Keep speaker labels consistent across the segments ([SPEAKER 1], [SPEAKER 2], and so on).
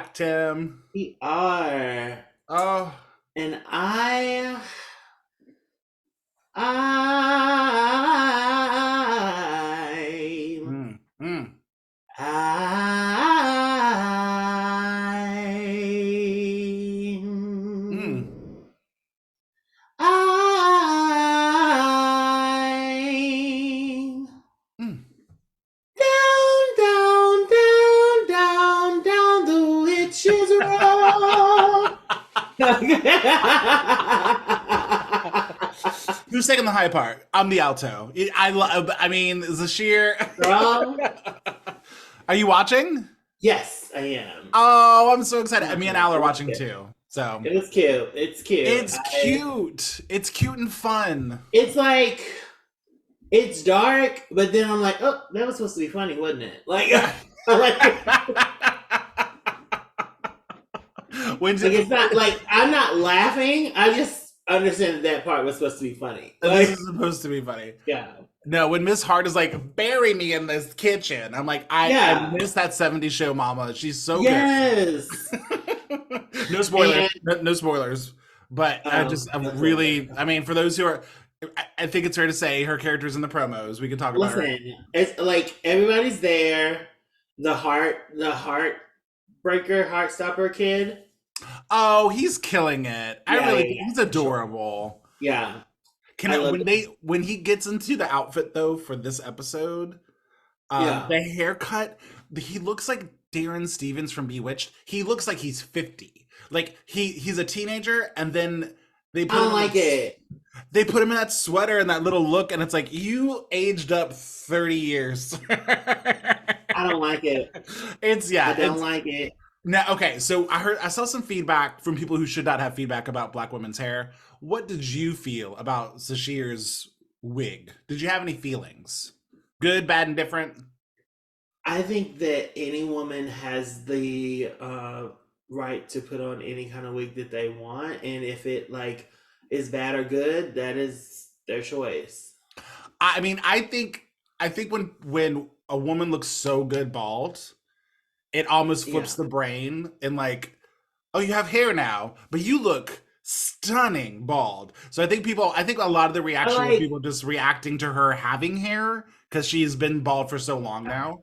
[SPEAKER 1] back, Tim.
[SPEAKER 2] We are.
[SPEAKER 1] Oh,
[SPEAKER 2] And I,
[SPEAKER 1] mm, mm,
[SPEAKER 2] I,
[SPEAKER 1] mm,
[SPEAKER 2] I,
[SPEAKER 1] mm.
[SPEAKER 2] down, down, down, down, down the witch's road.
[SPEAKER 1] Who's taking the high part? I'm the alto. I mean, Zashir.
[SPEAKER 2] Girl,
[SPEAKER 1] Are you watching?
[SPEAKER 2] yes, I am.
[SPEAKER 1] Oh, I'm so excited. Me and
[SPEAKER 2] It
[SPEAKER 1] Al are
[SPEAKER 2] was
[SPEAKER 1] watching
[SPEAKER 2] cute.
[SPEAKER 1] too. So
[SPEAKER 2] It was cute. It's cute.
[SPEAKER 1] it's cute. It's cute and fun.
[SPEAKER 2] It's like it's dark, but then I'm like, oh, that was supposed to be funny, wasn't it? Like,
[SPEAKER 1] When
[SPEAKER 2] like it's not like I'm not laughing. I just understand that part was supposed to be funny.
[SPEAKER 1] this
[SPEAKER 2] Like,
[SPEAKER 1] is supposed to be funny.
[SPEAKER 2] yeah,
[SPEAKER 1] No, when Miss Hart is like, bury me in this kitchen, I'm like, I
[SPEAKER 2] yeah,
[SPEAKER 1] miss that 70s show, Mama. She's so good.
[SPEAKER 2] yes.
[SPEAKER 1] No spoilers.
[SPEAKER 2] And
[SPEAKER 1] No spoilers. But I
[SPEAKER 2] that's what it
[SPEAKER 1] really, I mean, for those who are, I think it's fair to say her character's in the promos. We can talk about her.
[SPEAKER 2] listen, it's like everybody's there. The heartbreaker, heart stopper kid.
[SPEAKER 1] Oh, he's killing it.
[SPEAKER 2] Yeah, yeah,
[SPEAKER 1] He's
[SPEAKER 2] yeah, for sure.
[SPEAKER 1] adorable.
[SPEAKER 2] Yeah,
[SPEAKER 1] Can
[SPEAKER 2] I
[SPEAKER 1] I,
[SPEAKER 2] love it.
[SPEAKER 1] when he gets into the outfit though for this episode,
[SPEAKER 2] Yeah.
[SPEAKER 1] the haircut, he looks like Darren Stevens from Bewitched. He looks like he's 50. Like he's a teenager, and then they
[SPEAKER 2] I
[SPEAKER 1] put him
[SPEAKER 2] don't
[SPEAKER 1] in
[SPEAKER 2] like it.
[SPEAKER 1] they put him in that sweater and that little look, and it's like you aged up 30 years.
[SPEAKER 2] I don't like it.
[SPEAKER 1] It's
[SPEAKER 2] I
[SPEAKER 1] yeah,
[SPEAKER 2] don't
[SPEAKER 1] it's
[SPEAKER 2] like it.
[SPEAKER 1] now okay. So I saw some feedback from people who should not have feedback about black women's hair. What did you feel about Sashir's wig? Did you have any feelings? Good, bad, and different?
[SPEAKER 2] I think that any woman has the right to put on any kind of wig that they want, and if it like is bad or good, that is their choice.
[SPEAKER 1] I mean, I think when a woman looks so good bald, it almost flips
[SPEAKER 2] Yeah.
[SPEAKER 1] the brain and like, oh, you have hair now, but you look stunning bald. So I think a lot of the
[SPEAKER 2] I
[SPEAKER 1] reaction was
[SPEAKER 2] like,
[SPEAKER 1] people just reacting to her having hair because she's been bald for so long now.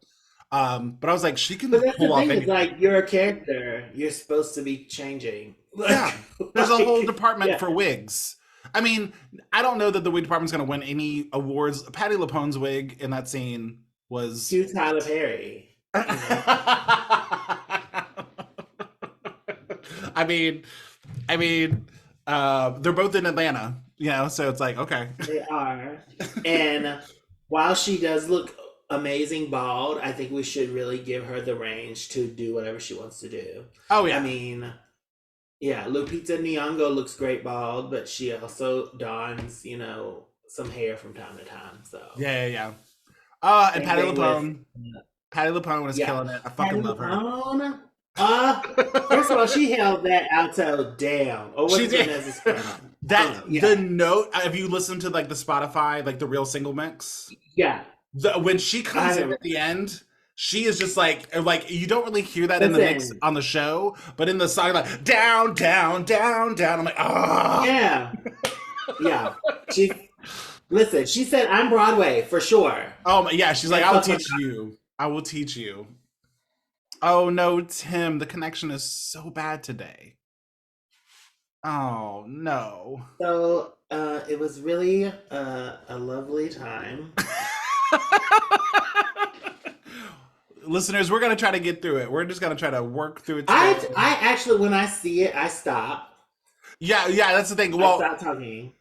[SPEAKER 1] But I was like, she
[SPEAKER 2] but
[SPEAKER 1] can
[SPEAKER 2] that's the
[SPEAKER 1] pull off
[SPEAKER 2] thing is
[SPEAKER 1] anything.
[SPEAKER 2] like you're a character. You're supposed to be changing.
[SPEAKER 1] Yeah, there's a whole department
[SPEAKER 2] Yeah,
[SPEAKER 1] for wigs. I mean, I don't know that the wig department's going to win any awards. Patty LuPone's wig in that scene was.
[SPEAKER 2] cue Tyler Perry. You know,
[SPEAKER 1] I mean, I mean, they're both in Atlanta, so it's like okay.
[SPEAKER 2] they are. And while she does look amazing bald, I think we should really give her the range to do whatever she wants to do.
[SPEAKER 1] Oh
[SPEAKER 2] I
[SPEAKER 1] yeah,
[SPEAKER 2] mean, yeah, Lupita Nyong'o looks great bald, but she also dons, some hair from time to time. So
[SPEAKER 1] yeah, yeah, yeah. And
[SPEAKER 2] same thing with
[SPEAKER 1] Patty LuPone is
[SPEAKER 2] yeah,
[SPEAKER 1] killing it. I
[SPEAKER 2] Patty
[SPEAKER 1] fucking love her.
[SPEAKER 2] Malone. First of all, she held that alto down. Or
[SPEAKER 1] She
[SPEAKER 2] what's it
[SPEAKER 1] did
[SPEAKER 2] as a screamo?
[SPEAKER 1] the
[SPEAKER 2] Yeah,
[SPEAKER 1] note. Have you listened to like the Spotify, like the real single mix?
[SPEAKER 2] yeah.
[SPEAKER 1] When she comes in
[SPEAKER 2] I
[SPEAKER 1] at the end, she is just like you don't really hear that in the mix
[SPEAKER 2] listen.
[SPEAKER 1] on the show, but in the song like down, down, down, down. I'm like, ah.
[SPEAKER 2] Yeah, yeah. She listen. She said, "I'm Broadway for sure."
[SPEAKER 1] Oh my, yeah. She's like,
[SPEAKER 2] And
[SPEAKER 1] I will
[SPEAKER 2] fuck my
[SPEAKER 1] teach you. I will teach you. Oh no, Tim, the connection is so bad today. Oh no.
[SPEAKER 2] so it was really a lovely time.
[SPEAKER 1] Listeners, we're gonna try to get through it. We're just gonna try to work through it
[SPEAKER 2] I
[SPEAKER 1] today.
[SPEAKER 2] I actually when I see it, I stop.
[SPEAKER 1] Yeah, yeah, that's the thing.
[SPEAKER 2] I
[SPEAKER 1] Well,
[SPEAKER 2] stop talking.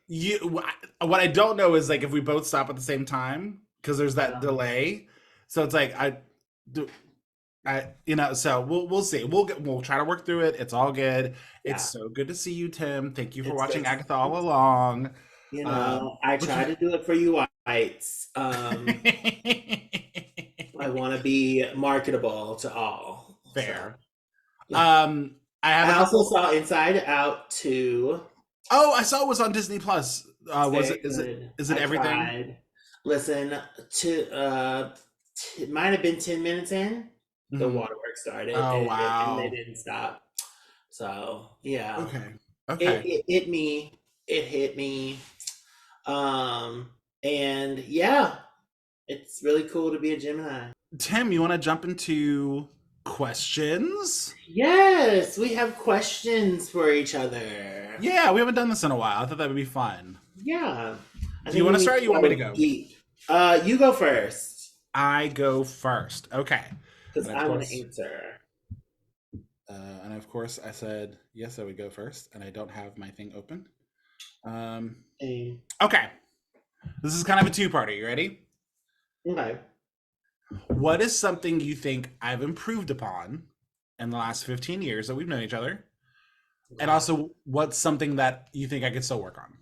[SPEAKER 1] what I don't know is like if we both stop at the same time because there's that
[SPEAKER 2] Um,
[SPEAKER 1] delay. So it's like do so we'll see. We'll try to work through it. It's all good. It's
[SPEAKER 2] yeah,
[SPEAKER 1] so good to see you, Tim. Thank you for
[SPEAKER 2] it's
[SPEAKER 1] watching
[SPEAKER 2] good.
[SPEAKER 1] Agatha all along.
[SPEAKER 2] I
[SPEAKER 1] What
[SPEAKER 2] try
[SPEAKER 1] you
[SPEAKER 2] to do it for you whites. I want to be marketable to all. So
[SPEAKER 1] Fair.
[SPEAKER 2] yeah.
[SPEAKER 1] Um, I have a
[SPEAKER 2] I also
[SPEAKER 1] couple.
[SPEAKER 2] saw Inside Out too.
[SPEAKER 1] Oh, I saw it was on Disney Plus.
[SPEAKER 2] It's
[SPEAKER 1] Was
[SPEAKER 2] very
[SPEAKER 1] it?
[SPEAKER 2] good.
[SPEAKER 1] Is it
[SPEAKER 2] I
[SPEAKER 1] everything?
[SPEAKER 2] tried. Listen, to it might have been 10 minutes in. the
[SPEAKER 1] Mhm.
[SPEAKER 2] waterworks started,
[SPEAKER 1] Oh,
[SPEAKER 2] and they
[SPEAKER 1] wow.
[SPEAKER 2] didn't stop. So yeah,
[SPEAKER 1] Okay.
[SPEAKER 2] it,
[SPEAKER 1] Okay.
[SPEAKER 2] it hit me. It hit me. Um, and yeah, it's really cool to be a Gemini.
[SPEAKER 1] Tim, you want to jump into questions?
[SPEAKER 2] Yes, we have questions for each other.
[SPEAKER 1] Yeah, we haven't done this in a while. I thought that would be fun.
[SPEAKER 2] Yeah, I
[SPEAKER 1] Do you
[SPEAKER 2] think
[SPEAKER 1] want
[SPEAKER 2] we
[SPEAKER 1] to
[SPEAKER 2] need
[SPEAKER 1] start or
[SPEAKER 2] to
[SPEAKER 1] you want me to
[SPEAKER 2] go
[SPEAKER 1] go?
[SPEAKER 2] deep. You go first
[SPEAKER 1] I go first. Okay.
[SPEAKER 2] because
[SPEAKER 1] And of
[SPEAKER 2] I want to
[SPEAKER 1] course,
[SPEAKER 2] answer.
[SPEAKER 1] I said yes, I would go first, and I don't have my thing open. Um,
[SPEAKER 2] Okay.
[SPEAKER 1] okay. This is kind of a two-parter. You ready?
[SPEAKER 2] Okay.
[SPEAKER 1] What is something you think I've improved upon in the last 15 years that we've known each other? And
[SPEAKER 2] Okay.
[SPEAKER 1] also, what's something that you think I could still work on?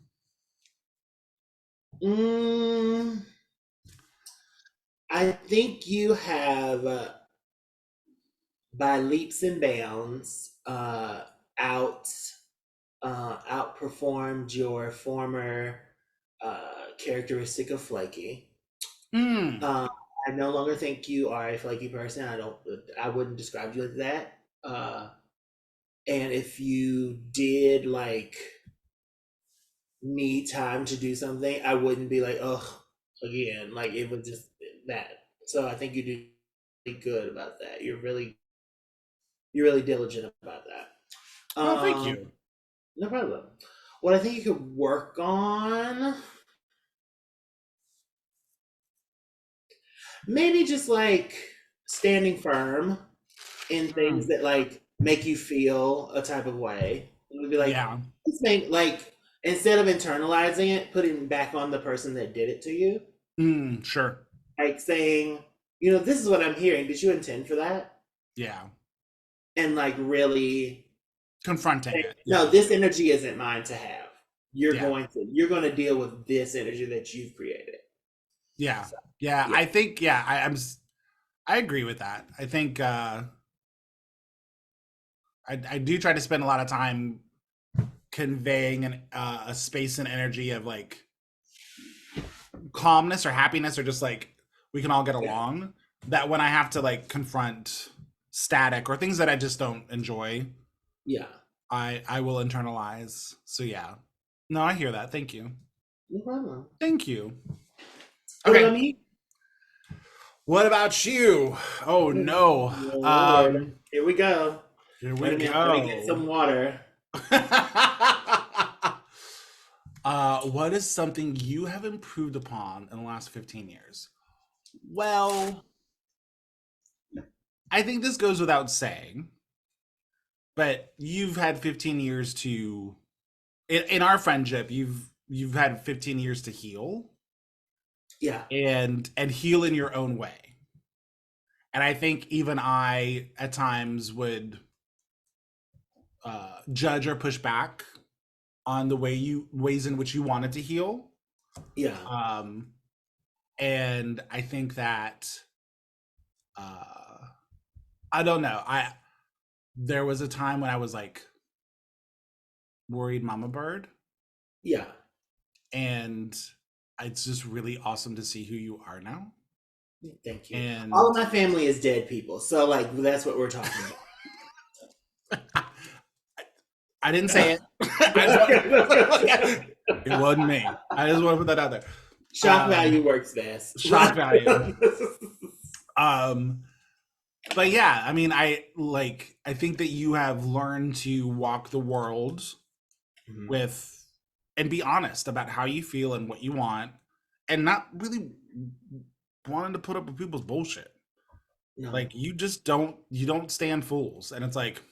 [SPEAKER 2] Mm, I think you have, by leaps and bounds, out outperformed your former characteristic of flaky.
[SPEAKER 1] Hmm.
[SPEAKER 2] Uh, I no longer think you are a flaky person. I wouldn't describe you as that. And if you did like need time to do something, I wouldn't be like, oh, again. Like it was just that. So I think you do really good about that. You're really diligent about that.
[SPEAKER 1] Oh, thank you.
[SPEAKER 2] No problem. What I think you could work on, maybe just like standing firm in things
[SPEAKER 1] Hmm.
[SPEAKER 2] that like make you feel a type of way. It would be like
[SPEAKER 1] Yeah.
[SPEAKER 2] this thing, like instead of internalizing it, putting back on the person that did it to you,
[SPEAKER 1] Hmm. Sure.
[SPEAKER 2] like saying, this is what I'm hearing. Did you intend for that?
[SPEAKER 1] Yeah.
[SPEAKER 2] And like really,
[SPEAKER 1] Confronting it.
[SPEAKER 2] no,
[SPEAKER 1] Yeah.
[SPEAKER 2] this energy isn't mine to have.
[SPEAKER 1] Yeah.
[SPEAKER 2] You're going to deal with this energy that you've created.
[SPEAKER 1] Yeah.
[SPEAKER 2] So,
[SPEAKER 1] Yeah.
[SPEAKER 2] yeah,
[SPEAKER 1] I think, yeah, I agree with that. I think, I do try to spend a lot of time conveying a space and energy of like calmness or happiness or just like we can all get
[SPEAKER 2] yeah,
[SPEAKER 1] along, that when I have to like confront static or things that I just don't enjoy,
[SPEAKER 2] yeah.
[SPEAKER 1] I will internalize. So yeah. No, I hear that. Thank you.
[SPEAKER 2] No problem.
[SPEAKER 1] Thank you.
[SPEAKER 2] What
[SPEAKER 1] Okay.
[SPEAKER 2] about me?
[SPEAKER 1] What about you? Oh
[SPEAKER 2] Oh,
[SPEAKER 1] no.
[SPEAKER 2] Lord, here we go.
[SPEAKER 1] Here we
[SPEAKER 2] Wait a minute, let me get
[SPEAKER 1] go.
[SPEAKER 2] some water.
[SPEAKER 1] What is something you have improved upon in the last 15 years? Well, I think this goes without saying, but you've had 15 years to in our friendship, you've had 15 years to heal
[SPEAKER 2] Yeah,
[SPEAKER 1] and heal in your own way. And I think even I at times would judge or push back on the ways in which you wanted to heal.
[SPEAKER 2] yeah,
[SPEAKER 1] Um, and I think that uh, I don't know. I There was a time when I was like worried mama bird,
[SPEAKER 2] yeah.
[SPEAKER 1] and it's just really awesome to see who you are now.
[SPEAKER 2] Thank you. All
[SPEAKER 1] And
[SPEAKER 2] of my family is dead people, so like that's what we're talking
[SPEAKER 1] I didn't say it. I just want,
[SPEAKER 2] about.
[SPEAKER 1] it wasn't me. I just want to put that out there.
[SPEAKER 2] Shock value works best.
[SPEAKER 1] Shock value. Um, but yeah, I mean, I think that you have learned to walk the world
[SPEAKER 2] Mhm.
[SPEAKER 1] with and be honest about how you feel and what you want, and not really wanting to put up with people's bullshit.
[SPEAKER 2] No.
[SPEAKER 1] Like you don't stand fools, and it's like,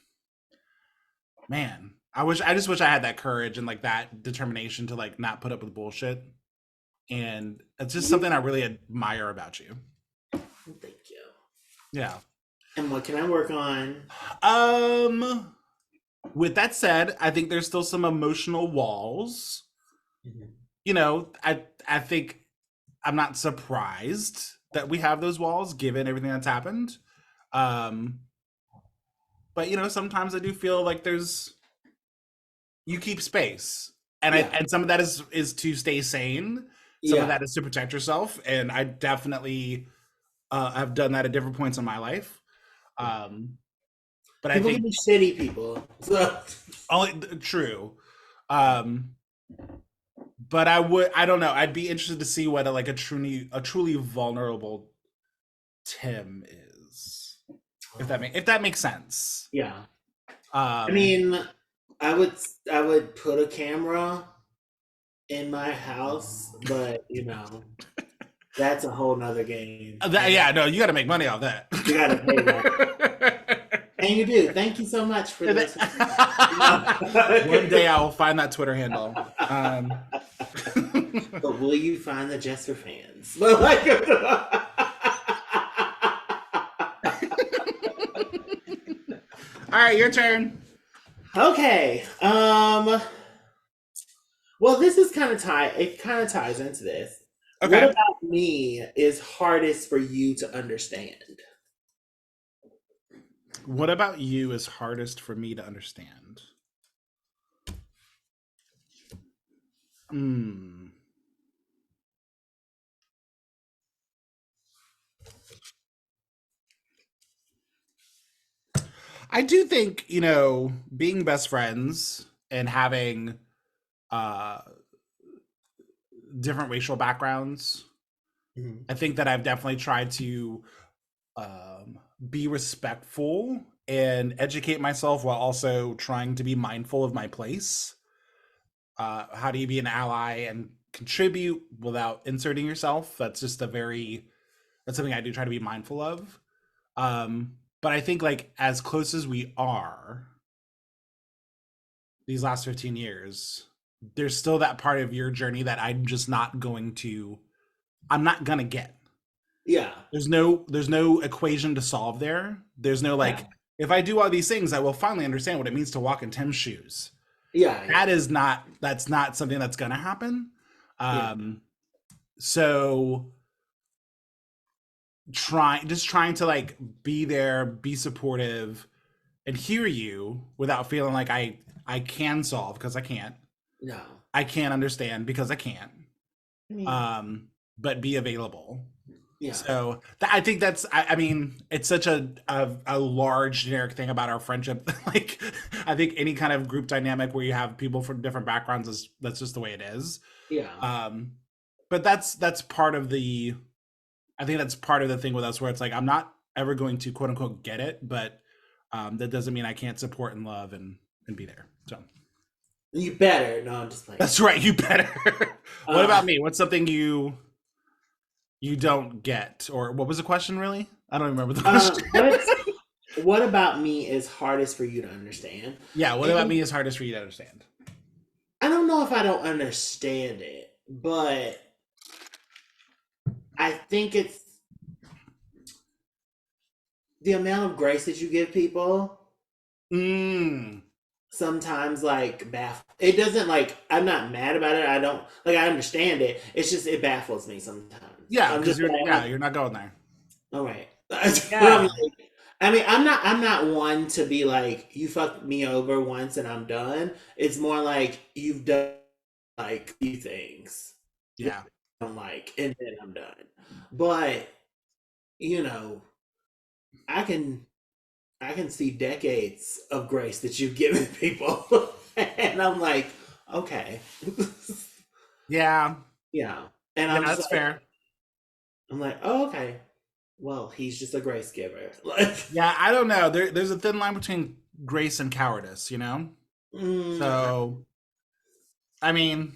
[SPEAKER 1] man, I just wish I had that courage and like that determination to like not put up with bullshit. And it's just something I really admire about you.
[SPEAKER 2] Thank you.
[SPEAKER 1] Yeah.
[SPEAKER 2] And what can I work on?
[SPEAKER 1] Um with that said, I think there's still some emotional walls.
[SPEAKER 2] Mhm.
[SPEAKER 1] I think I'm not surprised that we have those walls given everything that's happened. Um but sometimes I do feel like there's you keep space.
[SPEAKER 2] Yeah.
[SPEAKER 1] And some of that is to stay sane. Some of
[SPEAKER 2] Yeah.
[SPEAKER 1] that is to protect yourself, and I definitely have done that at different points in my life. Um, but I
[SPEAKER 2] People can
[SPEAKER 1] think
[SPEAKER 2] be shitty people. So
[SPEAKER 1] only true. Um, but I don't know. I'd be interested to see what like a truly vulnerable Tim is. If that makes sense.
[SPEAKER 2] yeah. I
[SPEAKER 1] Um,
[SPEAKER 2] mean, I would I would put a camera in my house, but that's a whole nother game.
[SPEAKER 1] yeah, no, you got to make money off that.
[SPEAKER 2] You gotta pay that. And you do. Thank you so much for this.
[SPEAKER 1] One day I will find that Twitter handle.
[SPEAKER 2] But will you find the Jester fans? But like,
[SPEAKER 1] All right, your turn.
[SPEAKER 2] okay. Well, this is kind of it kind of ties into this. What
[SPEAKER 1] Okay.
[SPEAKER 2] about me is hardest for you to understand?
[SPEAKER 1] What about you is hardest for me to understand? Hmm. I do think, being best friends and having uh different racial backgrounds,
[SPEAKER 2] Mhm.
[SPEAKER 1] I think that I've definitely tried to be respectful and educate myself while also trying to be mindful of my place. How do you be an ally and contribute without inserting yourself? That's something I do try to be mindful of. But I think like as close as we are these last 15 years, there's still that part of your journey that I'm not gonna get.
[SPEAKER 2] Yeah.
[SPEAKER 1] There's no equation to solve there. There's no
[SPEAKER 2] Yeah.
[SPEAKER 1] like, if I do all these things, I will finally understand what it means to walk in Tim's shoes.
[SPEAKER 2] Yeah. Yeah.
[SPEAKER 1] That's not something that's gonna happen.
[SPEAKER 2] Yeah.
[SPEAKER 1] So trying to like be there, be supportive, and hear you without feeling like I can solve because I can't.
[SPEAKER 2] No.
[SPEAKER 1] I can't understand because I can't.
[SPEAKER 2] I mean,
[SPEAKER 1] Um, but be available.
[SPEAKER 2] yeah.
[SPEAKER 1] So I think I mean, it's such a large generic thing about our friendship. Like, I think any kind of group dynamic where you have people from different backgrounds that's just the way it is.
[SPEAKER 2] Yeah.
[SPEAKER 1] Um, but that's part of the. I think that's part of the thing with us where it's like I'm not ever going to quote unquote get it, but that doesn't mean I can't support and love and be there. So
[SPEAKER 2] You better. No, I'm just playing.
[SPEAKER 1] that's right. You better. What
[SPEAKER 2] Uh,
[SPEAKER 1] about me? What's something you don't get, or what was the question really? I don't remember the question.
[SPEAKER 2] what about me is hardest for you to understand?
[SPEAKER 1] Yeah, what about
[SPEAKER 2] And
[SPEAKER 1] me is hardest for you to understand?
[SPEAKER 2] I don't know if I don't understand it, but I think it's the amount of grace that you give people.
[SPEAKER 1] Mm.
[SPEAKER 2] Sometimes like it doesn't like I'm not mad about it. I don't like I understand it. It's just it baffles me sometimes.
[SPEAKER 1] Yeah,
[SPEAKER 2] I'm
[SPEAKER 1] because
[SPEAKER 2] just like,
[SPEAKER 1] you're not going there.
[SPEAKER 2] all right.
[SPEAKER 1] Yeah.
[SPEAKER 2] I mean, I'm not one to be like you fucked me over once and I'm done. It's more like you've done like few things that
[SPEAKER 1] Yeah.
[SPEAKER 2] I don't like, and then I'm done. But you know, I can I can see decades of grace that you've given people, and I'm like, okay,
[SPEAKER 1] Yeah.
[SPEAKER 2] yeah. And
[SPEAKER 1] Yeah,
[SPEAKER 2] I'm just
[SPEAKER 1] that's
[SPEAKER 2] like,
[SPEAKER 1] fair.
[SPEAKER 2] I'm like, oh, okay. Well, he's just a grace giver. Like,
[SPEAKER 1] Yeah, I don't know. There's a thin line between grace and cowardice, you know?
[SPEAKER 2] mm,
[SPEAKER 1] So, I mean,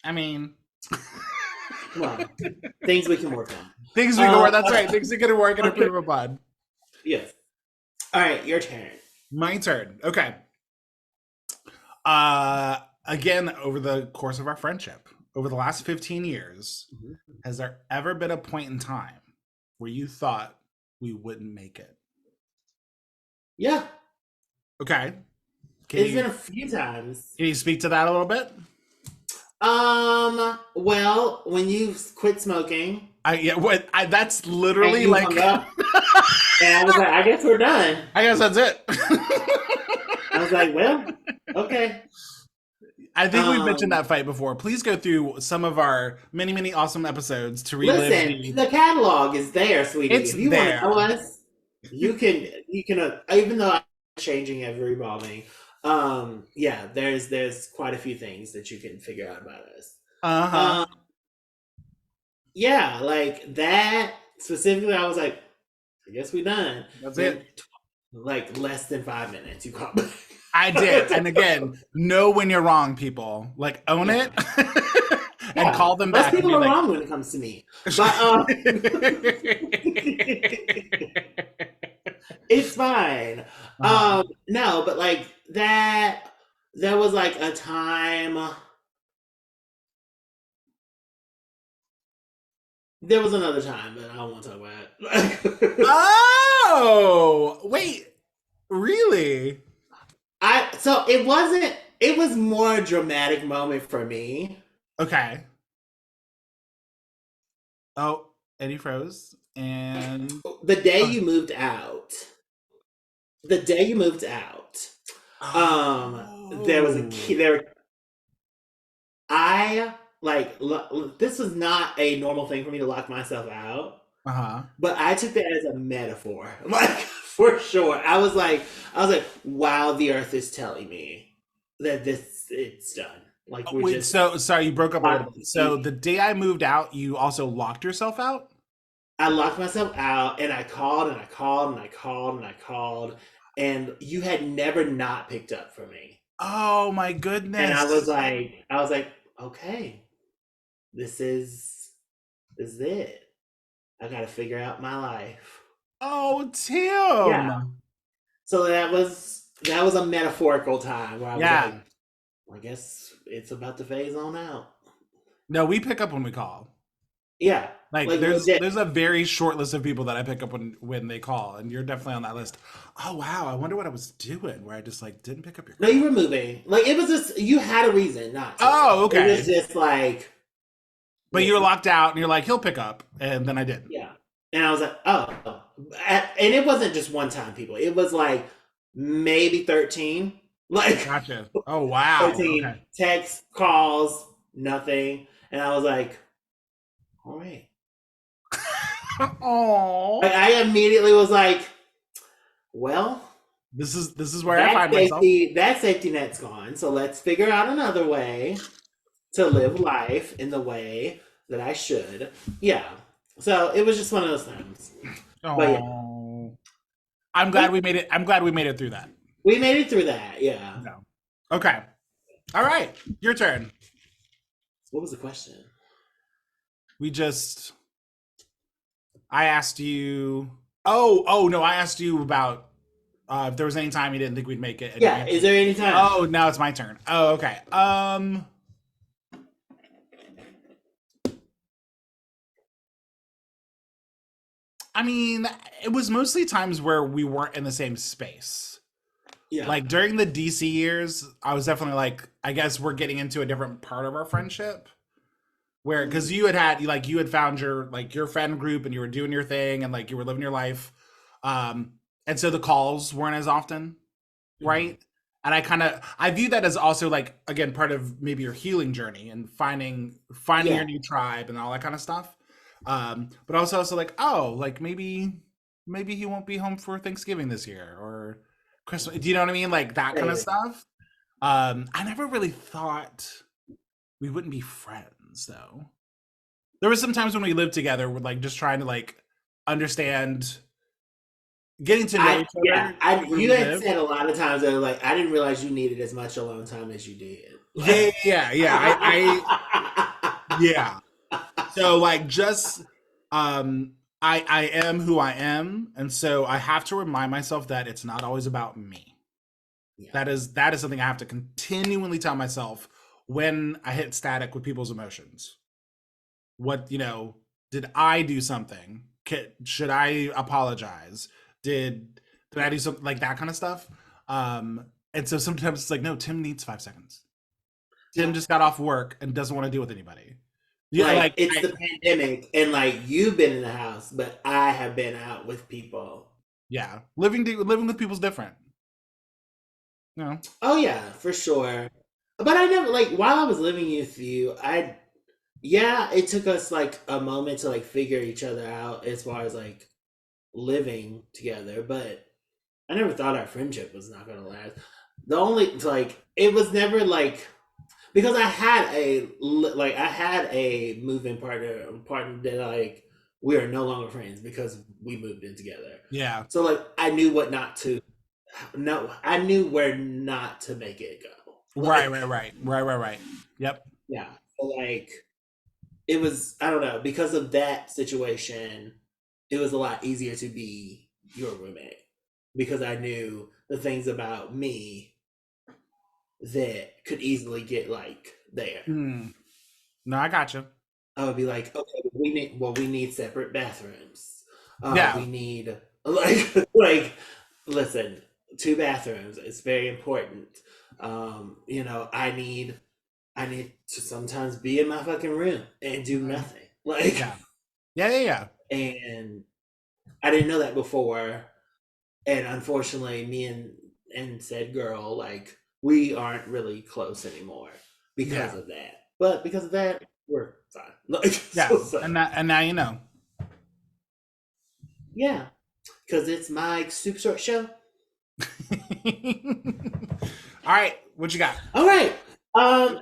[SPEAKER 1] I mean,
[SPEAKER 2] well, things we can work on.
[SPEAKER 1] things we can work. That's right. Things we can work and
[SPEAKER 2] Okay.
[SPEAKER 1] improve upon.
[SPEAKER 2] Yes. All right, your turn.
[SPEAKER 1] My turn. Okay. Again, over the course of our friendship, over the last 15 years,
[SPEAKER 2] Mhm.
[SPEAKER 1] has there ever been a point in time where you thought we wouldn't make it?
[SPEAKER 2] Yeah,
[SPEAKER 1] Okay. Can
[SPEAKER 2] it's
[SPEAKER 1] you
[SPEAKER 2] been a few times.
[SPEAKER 1] can you speak to that a little bit?
[SPEAKER 2] Well, when you quit smoking
[SPEAKER 1] That's
[SPEAKER 2] and
[SPEAKER 1] literally
[SPEAKER 2] you
[SPEAKER 1] like
[SPEAKER 2] hung up, and I was like, I guess we're done.
[SPEAKER 1] I guess that's it.
[SPEAKER 2] I was like, well, okay.
[SPEAKER 1] I think we've mentioned
[SPEAKER 2] Um,
[SPEAKER 1] that fight before. Please go through some of our many, many awesome episodes to relive
[SPEAKER 2] Listen,
[SPEAKER 1] the.
[SPEAKER 2] the catalog is there, sweetie.
[SPEAKER 1] It's
[SPEAKER 2] If you want to know
[SPEAKER 1] there.
[SPEAKER 2] us, you can even though I'm changing ever evolving, yeah, there's quite a few things that you can figure out about us.
[SPEAKER 1] Uh-huh.
[SPEAKER 2] Um, yeah, like that specifically, I was like, I guess we done.
[SPEAKER 1] That's
[SPEAKER 2] Then
[SPEAKER 1] it.
[SPEAKER 2] like less than 5 minutes, you called back.
[SPEAKER 1] I did. And again, know when you're wrong, people. Like own
[SPEAKER 2] Yeah,
[SPEAKER 1] it and
[SPEAKER 2] yeah.
[SPEAKER 1] call them
[SPEAKER 2] Most
[SPEAKER 1] back and
[SPEAKER 2] people
[SPEAKER 1] be
[SPEAKER 2] are
[SPEAKER 1] like,
[SPEAKER 2] wrong when it comes to me, but it's fine.
[SPEAKER 1] uh-huh.
[SPEAKER 2] No, but like that. There was like a time. There was another time, but I don't want to talk about it.
[SPEAKER 1] Oh, wait, really?
[SPEAKER 2] So it wasn't. It was more a dramatic moment for me.
[SPEAKER 1] Okay. Oh, Eddie froze. And
[SPEAKER 2] The day
[SPEAKER 1] oh,
[SPEAKER 2] you moved out. The day you moved out. There was a key.
[SPEAKER 1] oh.
[SPEAKER 2] I this was not a normal thing for me to lock myself out,
[SPEAKER 1] Uh-huh.
[SPEAKER 2] but I took that as a metaphor, like for sure. I was like, wow, the earth is telling me that this it's done. Like
[SPEAKER 1] Oh,
[SPEAKER 2] we're
[SPEAKER 1] wait,
[SPEAKER 2] just
[SPEAKER 1] so sorry, you broke up a little
[SPEAKER 2] locked
[SPEAKER 1] bit. So
[SPEAKER 2] deep.
[SPEAKER 1] the day I moved out, you also locked yourself out?
[SPEAKER 2] I locked myself out, and I called and I called and I called and I called, and you had never not picked up for me.
[SPEAKER 1] Oh my
[SPEAKER 2] And
[SPEAKER 1] goodness.
[SPEAKER 2] I was like, okay, this is this is it. I got to figure out my life.
[SPEAKER 1] Oh,
[SPEAKER 2] Yeah.
[SPEAKER 1] Tim.
[SPEAKER 2] So that was a metaphorical time where I was
[SPEAKER 1] Yeah.
[SPEAKER 2] like, I guess it's about to phase on out.
[SPEAKER 1] No, we pick up when we call.
[SPEAKER 2] Yeah,
[SPEAKER 1] Like
[SPEAKER 2] like
[SPEAKER 1] there's
[SPEAKER 2] legit.
[SPEAKER 1] there's a very short list of people that I pick up when they call, and you're definitely on that list. Oh wow, I wonder what I was doing where I just like didn't pick up your
[SPEAKER 2] No, you
[SPEAKER 1] call.
[SPEAKER 2] were moving. Like it was just you had a reason not to.
[SPEAKER 1] Oh,
[SPEAKER 2] It was
[SPEAKER 1] okay.
[SPEAKER 2] just like,
[SPEAKER 1] But you were
[SPEAKER 2] wait,
[SPEAKER 1] locked out, and you're like, he'll pick up, and then I didn't.
[SPEAKER 2] yeah. And I was like, oh. And it wasn't just one time, people. It was like maybe 13. Like
[SPEAKER 1] Gotcha. Oh wow.
[SPEAKER 2] 13
[SPEAKER 1] Okay.
[SPEAKER 2] texts, calls, nothing. And I was like, all right. Like
[SPEAKER 1] Oh.
[SPEAKER 2] I immediately was like, well,
[SPEAKER 1] This is where I
[SPEAKER 2] that
[SPEAKER 1] find myself.
[SPEAKER 2] safety net's gone. So let's figure out another way to live life in the way that I should. Yeah. So it was just one of those times. But yeah.
[SPEAKER 1] Oh. I'm
[SPEAKER 2] But
[SPEAKER 1] glad we made it. I'm glad we made it through that.
[SPEAKER 2] we made it through that. Yeah.
[SPEAKER 1] No. Okay. All right. Your turn.
[SPEAKER 2] What was the question?
[SPEAKER 1] We just I asked you. Oh no, I asked you about if there was any time you didn't think we'd make it, and you
[SPEAKER 2] Yeah. Is
[SPEAKER 1] answered.
[SPEAKER 2] there any time?
[SPEAKER 1] Oh, now it's my turn. Oh, okay. I mean, it was mostly times where we weren't in the same space.
[SPEAKER 2] Yeah.
[SPEAKER 1] Like during the DC years, I was definitely like, I guess we're getting into a different part of our friendship. Where, because
[SPEAKER 2] Mm,
[SPEAKER 1] you had found your friend group and you were doing your thing and like you were living your life, and so the calls weren't as often,
[SPEAKER 2] mhm.
[SPEAKER 1] right? And I view that as also like again part of maybe your healing journey and finding
[SPEAKER 2] Yeah.
[SPEAKER 1] your new tribe and all that kind of stuff. But also like, oh, like maybe he won't be home for Thanksgiving this year or Christmas. Do you know what I mean? Like that kind of
[SPEAKER 2] Same.
[SPEAKER 1] stuff. I never really thought we wouldn't be friends though. There was some times when we lived together with like just trying to like understand, getting to know each
[SPEAKER 2] Yeah.
[SPEAKER 1] other
[SPEAKER 2] I
[SPEAKER 1] where
[SPEAKER 2] you
[SPEAKER 1] we
[SPEAKER 2] had
[SPEAKER 1] live.
[SPEAKER 2] said a lot of times that like I didn't realize you needed as much alone time as you did.
[SPEAKER 1] Yeah, yeah, yeah. Yeah. So like just I am who I am, and so I have to remind myself that it's not always about me.
[SPEAKER 2] Yeah.
[SPEAKER 1] That is something I have to continually tell myself when I hit static with people's emotions. What, did I do something? Should I apologize? Did I do something like that kind of stuff? And so sometimes it's like, no, Tim needs 5 seconds. Tim
[SPEAKER 2] Yeah.
[SPEAKER 1] just got off work and doesn't want to deal with anybody. Yeah,
[SPEAKER 2] Like
[SPEAKER 1] like
[SPEAKER 2] it's the pandemic and like you've been in the house, but I have been out with people.
[SPEAKER 1] yeah, living with people's different. You know,
[SPEAKER 2] Oh yeah, for sure. But I never like while I was living with you, I yeah, it took us like a moment to like figure each other out as far as like living together, but I never thought our friendship was not gonna last. The only like it was never like because I had a moving partner that like we are no longer friends because we moved in together.
[SPEAKER 1] Yeah.
[SPEAKER 2] So like I knew what not to no I knew where not to make it go.
[SPEAKER 1] Right,
[SPEAKER 2] Like
[SPEAKER 1] right, right. Right, right, right. Yep.
[SPEAKER 2] yeah. So like it was I don't know, because of that situation, it was a lot easier to be your roommate because I knew the things about me that could easily get like there.
[SPEAKER 1] Mm. No, I got you.
[SPEAKER 2] I would be like, okay, we need separate bathrooms.
[SPEAKER 1] Yeah.
[SPEAKER 2] We need like listen, two bathrooms. It's very important. You know, I need to sometimes be in my fucking room and do
[SPEAKER 1] Mhm.
[SPEAKER 2] nothing. Like
[SPEAKER 1] Yeah. Yeah, yeah, yeah.
[SPEAKER 2] and I didn't know that before. And unfortunately me and said girl, like, we aren't really close anymore because
[SPEAKER 1] Yeah.
[SPEAKER 2] of that. But because of that, we're fine. Like
[SPEAKER 1] Yeah.
[SPEAKER 2] so
[SPEAKER 1] And now you know.
[SPEAKER 2] yeah. Because it's my super short show.
[SPEAKER 1] All right, what you got?
[SPEAKER 2] All right. Um.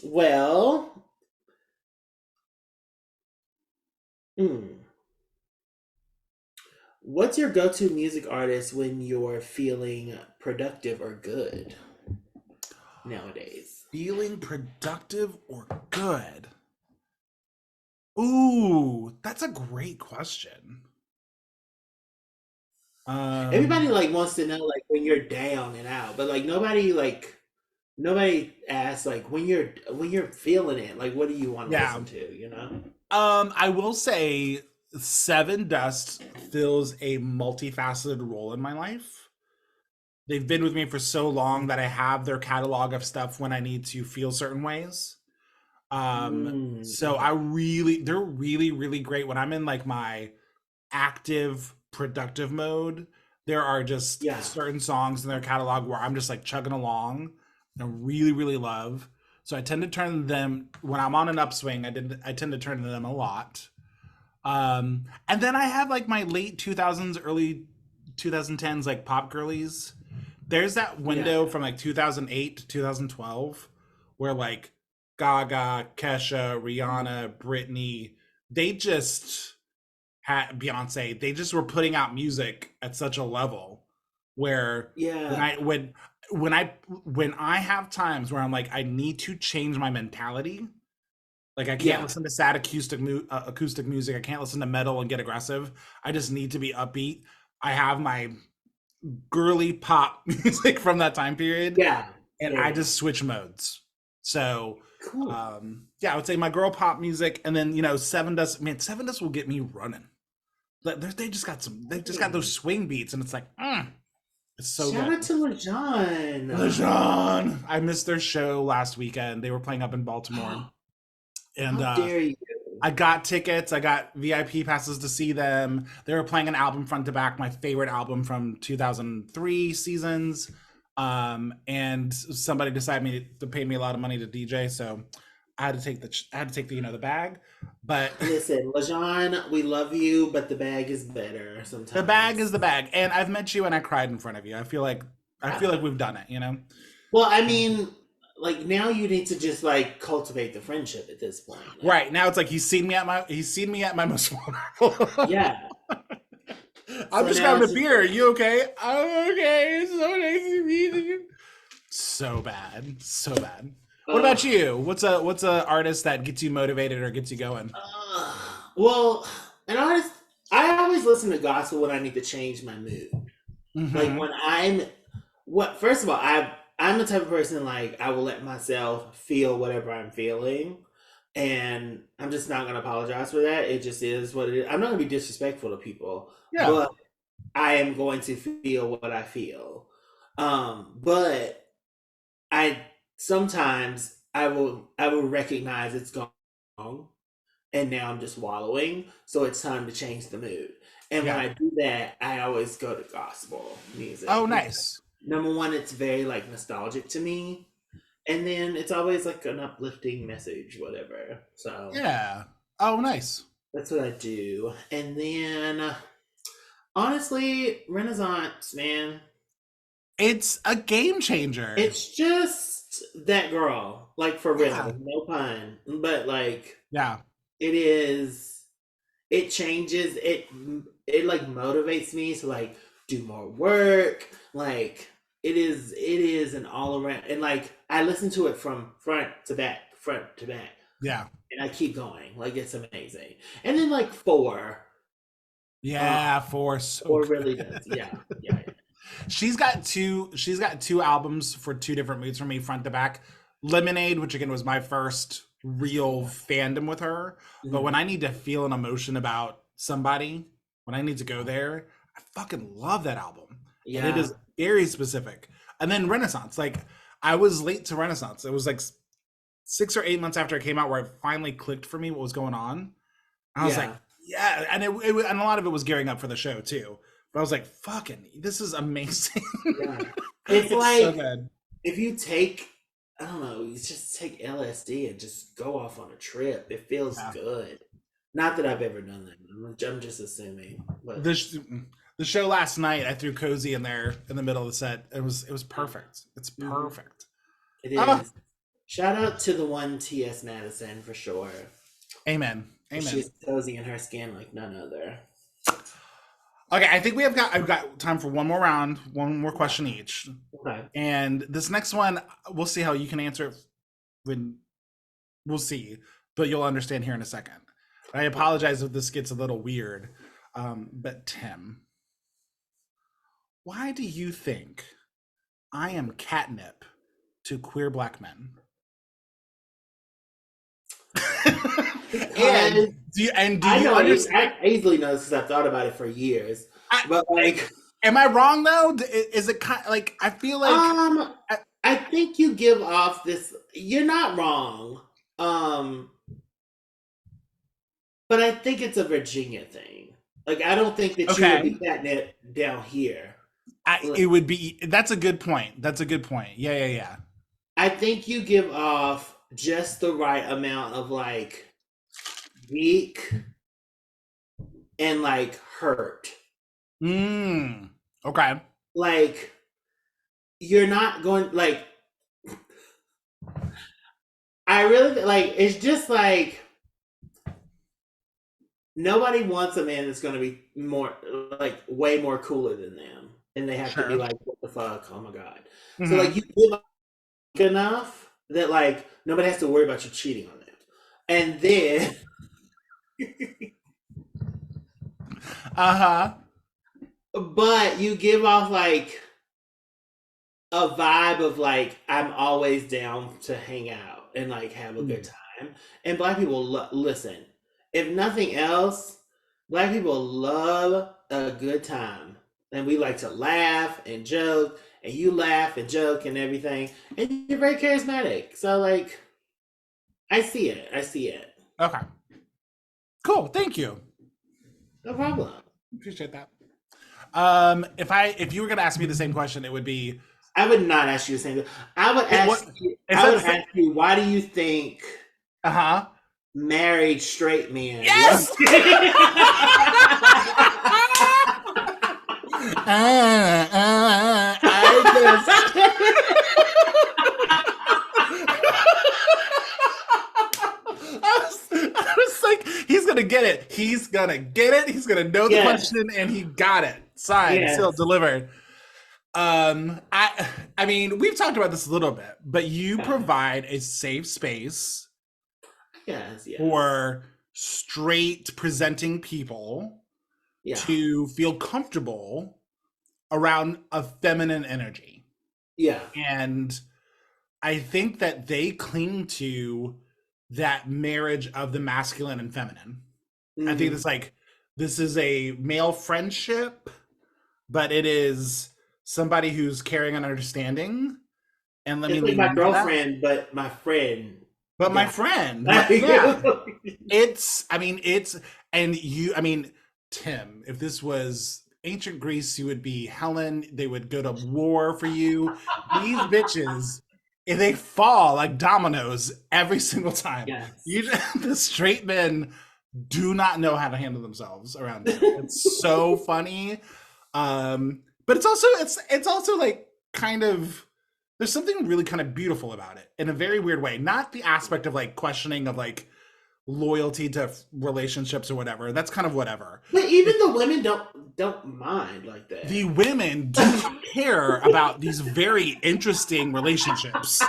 [SPEAKER 2] well. Hmm. What's your go-to music artist when you're feeling productive or good nowadays?
[SPEAKER 1] Feeling productive or good? Ooh, that's a great question.
[SPEAKER 2] Everybody
[SPEAKER 1] Um,
[SPEAKER 2] like wants to know like when you're down and out, but like nobody asks like when you're feeling it. Like, what do you want to
[SPEAKER 1] yeah.
[SPEAKER 2] listen to? You know?
[SPEAKER 1] I will say Seven Dust fills a multifaceted role in my life. They've been with me for so long that I have their catalog of stuff when I need to feel certain ways. So
[SPEAKER 2] Okay.
[SPEAKER 1] they're really, really great when I'm in like my active, productive mode. There are just
[SPEAKER 2] Yeah.
[SPEAKER 1] certain songs in their catalog where I'm just like chugging along and really, really love. So I tend to turn them when I'm on an upswing. I tend to turn to them a lot. And then I have like my late 2000s, early 2010s like pop girlies. There's that
[SPEAKER 2] Yeah.
[SPEAKER 1] window from like 2008 to 2012 where like Gaga, Kesha, Rihanna, Britney, they just had Beyonce, they just were putting out music at such a level where when
[SPEAKER 2] Yeah.
[SPEAKER 1] I when when I have times where I'm like I need to change my mentality, like I can't
[SPEAKER 2] Yeah.
[SPEAKER 1] listen to sad acoustic music. I can't listen to metal and get aggressive. I just need to be upbeat. I have my girly pop music from that time period,
[SPEAKER 2] Yeah.
[SPEAKER 1] and
[SPEAKER 2] Yeah.
[SPEAKER 1] I
[SPEAKER 2] Yeah.
[SPEAKER 1] just switch modes. So,
[SPEAKER 2] Cool.
[SPEAKER 1] yeah, I would say my girl pop music, and then Seven Dust. Man, Seven Dust will get me running. They just got some. They just got those
[SPEAKER 2] Hmm.
[SPEAKER 1] swing beats, and it's like, it's so
[SPEAKER 2] Shout
[SPEAKER 1] good.
[SPEAKER 2] out to LaJohn.
[SPEAKER 1] LeJean, I missed their show last weekend. They were playing up in Baltimore, and
[SPEAKER 2] How dare you?
[SPEAKER 1] I got tickets. I got VIP passes to see them. They were playing an album front to back, my favorite album from 2003 seasons. And somebody decided to pay me a lot of money to DJ, so I had to take the the bag. But
[SPEAKER 2] Listen, LaJohn, we love you, but the bag is better
[SPEAKER 1] the bag is
[SPEAKER 2] sometimes.
[SPEAKER 1] the bag. And I've met you and I cried in front of you. I
[SPEAKER 2] Yeah.
[SPEAKER 1] feel like we've done it.
[SPEAKER 2] Well, I mean, like now you need to just like cultivate the friendship at this point. Like,
[SPEAKER 1] Right. Now it's like he's seen me at my most vulnerable.
[SPEAKER 2] yeah.
[SPEAKER 1] I'm
[SPEAKER 2] So
[SPEAKER 1] just
[SPEAKER 2] now
[SPEAKER 1] grabbing
[SPEAKER 2] it's
[SPEAKER 1] a
[SPEAKER 2] just
[SPEAKER 1] beer. Are you okay? I'm okay. It's so nice to meet you. So bad. So bad. What
[SPEAKER 2] uh,
[SPEAKER 1] about you? What's a artist that gets you motivated or gets you going?
[SPEAKER 2] well, an artist. I always listen to gospel when I need to change my mood. Like
[SPEAKER 1] Mm-hmm.
[SPEAKER 2] when I'm what first of all, I'm the type of person like I will let myself feel whatever I'm feeling. And I'm just not gonna apologize for that. It just is what it is. I'm not gonna be disrespectful to people,
[SPEAKER 1] Yeah.
[SPEAKER 2] but I am going to feel what I feel. But I sometimes I will recognize it's gone and now I'm just wallowing. So it's time to change the mood. And when
[SPEAKER 1] Yeah.
[SPEAKER 2] I do that, I always go to gospel
[SPEAKER 1] Oh,
[SPEAKER 2] music because
[SPEAKER 1] nice.
[SPEAKER 2] number one, it's very like nostalgic to me. And then it's always like an uplifting message, whatever. So
[SPEAKER 1] Yeah. Oh, nice.
[SPEAKER 2] That's what I do. And then, honestly, Renaissance, man,
[SPEAKER 1] It's a game changer.
[SPEAKER 2] it's just that girl. Like, for
[SPEAKER 1] Yeah.
[SPEAKER 2] real. No pun. But, like,
[SPEAKER 1] Yeah.
[SPEAKER 2] it is, it changes, it like motivates me to, like, do more work. Like, it is an all around, and, like, I listen to it from front to back.
[SPEAKER 1] Yeah.
[SPEAKER 2] And I keep going. Like, it's amazing. And then, like, uh
[SPEAKER 1] Yeah. For so
[SPEAKER 2] four
[SPEAKER 1] good.
[SPEAKER 2] really does. Yeah. Yeah.
[SPEAKER 1] She's got two albums for two different moods for me, front to back. Lemonade, which again was my first real fandom with her. But
[SPEAKER 2] Mhm.
[SPEAKER 1] when I need to feel an emotion about somebody, when I need to go there, I fucking love that album. And it
[SPEAKER 2] Yeah.
[SPEAKER 1] is very specific. And then Renaissance, like I was late to Renaissance. It was like 6 or 8 months after it came out where it finally clicked for me what was going on. I was like,
[SPEAKER 2] Yeah.
[SPEAKER 1] yeah, and and a lot of it was gearing up for the show too. But I was like, fucking, this is amazing.
[SPEAKER 2] Yeah. It's
[SPEAKER 1] It's so
[SPEAKER 2] like,
[SPEAKER 1] good.
[SPEAKER 2] if you take, I don't know, you just take LSD and just go off on a trip. It feels
[SPEAKER 1] Yeah.
[SPEAKER 2] good. Not that I've ever done that. I'm just assuming, but
[SPEAKER 1] The show last night, I threw Cozy in there in the middle of the set. It was perfect. It's
[SPEAKER 2] mhm,
[SPEAKER 1] perfect.
[SPEAKER 2] it
[SPEAKER 1] Ah,
[SPEAKER 2] is. Shout out to the one T.S. Madison for sure.
[SPEAKER 1] amen.
[SPEAKER 2] She's
[SPEAKER 1] Amen.
[SPEAKER 2] cozy in her skin like none other.
[SPEAKER 1] Okay, I think I've got time for one more round, one more
[SPEAKER 2] Okay.
[SPEAKER 1] question each.
[SPEAKER 2] Okay.
[SPEAKER 1] And this next one, we'll see how you can answer it when we'll see, but you'll understand here in a second. I apologize if this gets a little weird. But Tim, why do you think I am catnip to queer black men?
[SPEAKER 2] Because
[SPEAKER 1] And do
[SPEAKER 2] I
[SPEAKER 1] you
[SPEAKER 2] know,
[SPEAKER 1] understand?
[SPEAKER 2] I easily know this because I've thought about it for years.
[SPEAKER 1] I,
[SPEAKER 2] But, like,
[SPEAKER 1] am I wrong though? Is it kind like I feel like
[SPEAKER 2] um,
[SPEAKER 1] I,
[SPEAKER 2] I think you give off this. You're not wrong. Um, but I think it's a Virginia thing. Like, I don't think that you would be
[SPEAKER 1] okay?
[SPEAKER 2] catnip down here. Like,
[SPEAKER 1] It would be. That's a good point. That's a good point. Yeah, yeah, yeah.
[SPEAKER 2] I think you give off just the right amount of, like, geek and, like, hurt.
[SPEAKER 1] Okay.
[SPEAKER 2] Like, you're not going, like, I really like, it's just like, nobody wants a man that's going to be more, like, way more cooler than them, and they have to be
[SPEAKER 1] Sure.
[SPEAKER 2] like, what the fuck, oh my god. So, like,
[SPEAKER 1] Mm-hmm.
[SPEAKER 2] you give enough that, like, nobody has to worry about you cheating on them, and then
[SPEAKER 1] Uh huh.
[SPEAKER 2] but you give off, like, a vibe of, like, I'm always down to hang out and, like, have a good time. And black people listen. If nothing else, black people love a good time, and we like to laugh and joke, and you laugh and joke and everything, and you're very charismatic. So, like, I see it. I see it.
[SPEAKER 1] Okay. Cool. Thank you.
[SPEAKER 2] No problem.
[SPEAKER 1] Appreciate that. If you were gonna ask me the same question, it would be
[SPEAKER 2] I would not ask you the same thing. I would
[SPEAKER 1] what
[SPEAKER 2] ask you.
[SPEAKER 1] is
[SPEAKER 2] I
[SPEAKER 1] that
[SPEAKER 2] would
[SPEAKER 1] the same?
[SPEAKER 2] ask you. Why do you think
[SPEAKER 1] Uh huh.
[SPEAKER 2] married straight men love?
[SPEAKER 1] Yes. I just. I was like, he's gonna get it. He's gonna get it. He's gonna know the
[SPEAKER 2] Yes,
[SPEAKER 1] question, and he got it. Signed, sealed,
[SPEAKER 2] yes,
[SPEAKER 1] delivered. I mean, we've talked about this a little bit, but you
[SPEAKER 2] yeah,
[SPEAKER 1] provide a safe space
[SPEAKER 2] yes, yes,
[SPEAKER 1] for straight presenting people
[SPEAKER 2] yeah,
[SPEAKER 1] to feel comfortable around a feminine energy.
[SPEAKER 2] yeah.
[SPEAKER 1] And I think that they cling to that marriage of the masculine and feminine. I think
[SPEAKER 2] Hmm.
[SPEAKER 1] it's like this is a male friendship, but it is somebody who's caring and understanding. And let me
[SPEAKER 2] It's like
[SPEAKER 1] lean
[SPEAKER 2] my
[SPEAKER 1] into that.
[SPEAKER 2] girlfriend, but my friend
[SPEAKER 1] But my
[SPEAKER 2] guy.
[SPEAKER 1] friend, yeah,
[SPEAKER 2] Yeah,
[SPEAKER 1] I mean, and I mean, Tim, if this was ancient Greece, you would be Helen. They would go to war for you. These bitches, if they fall like dominoes every single time.
[SPEAKER 2] yes,
[SPEAKER 1] You, the straight men do not know how to handle themselves around you. It's so funny. But it's also like kind of there's something really kind of beautiful about it in a very weird way. Not the aspect of like questioning of like loyalty to relationships or whatever. That's kind of whatever.
[SPEAKER 2] But even the women don't mind like that.
[SPEAKER 1] The women do not care about these very interesting relationships.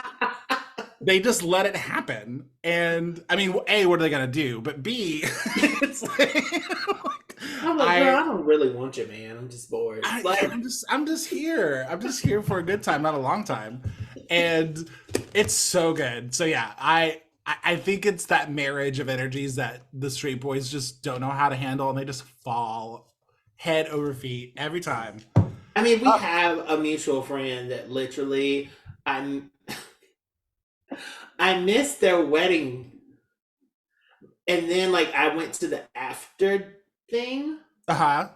[SPEAKER 1] They just let it happen. And I mean, A, what are they gonna do? But B, it's like,
[SPEAKER 2] I'm like, girl, I don't really want you, man. I'm just bored.
[SPEAKER 1] I'm just here. I'm just here for a good time, not a long time. And it's so good. So yeah, I think it's that marriage of energies that the straight boys just don't know how to handle, and they just fall head over feet every time.
[SPEAKER 2] I mean, we have a mutual friend that literally I'm I missed their wedding, and then like I went to the after thing,
[SPEAKER 1] Uh-huh.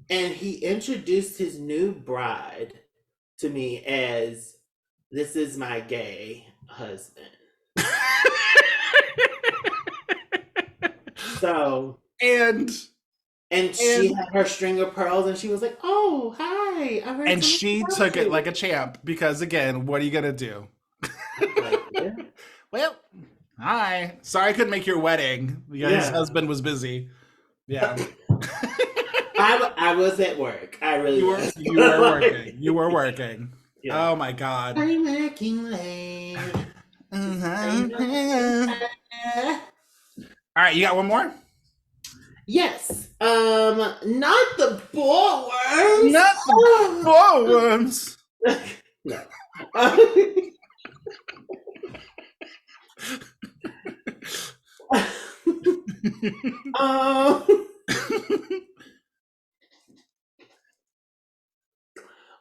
[SPEAKER 2] and he introduced his new bride to me as, "This is my gay husband." So
[SPEAKER 1] and
[SPEAKER 2] and she had her string of pearls, and she was like, "Oh, hi! I heard
[SPEAKER 1] and
[SPEAKER 2] someone
[SPEAKER 1] she
[SPEAKER 2] about
[SPEAKER 1] took it
[SPEAKER 2] you."
[SPEAKER 1] like a champ because again, what are you gonna do?
[SPEAKER 2] Like, yeah.
[SPEAKER 1] Well, hi. Sorry I couldn't make your wedding. Yeah, his husband was busy. Yeah.
[SPEAKER 2] I was at work. I really was.
[SPEAKER 1] You were working. You were working.
[SPEAKER 2] Yeah.
[SPEAKER 1] Oh my god.
[SPEAKER 2] I'm working late.
[SPEAKER 1] All right, you got one more?
[SPEAKER 2] Yes. Not the bullworms.
[SPEAKER 1] Not the bullworms.
[SPEAKER 2] No.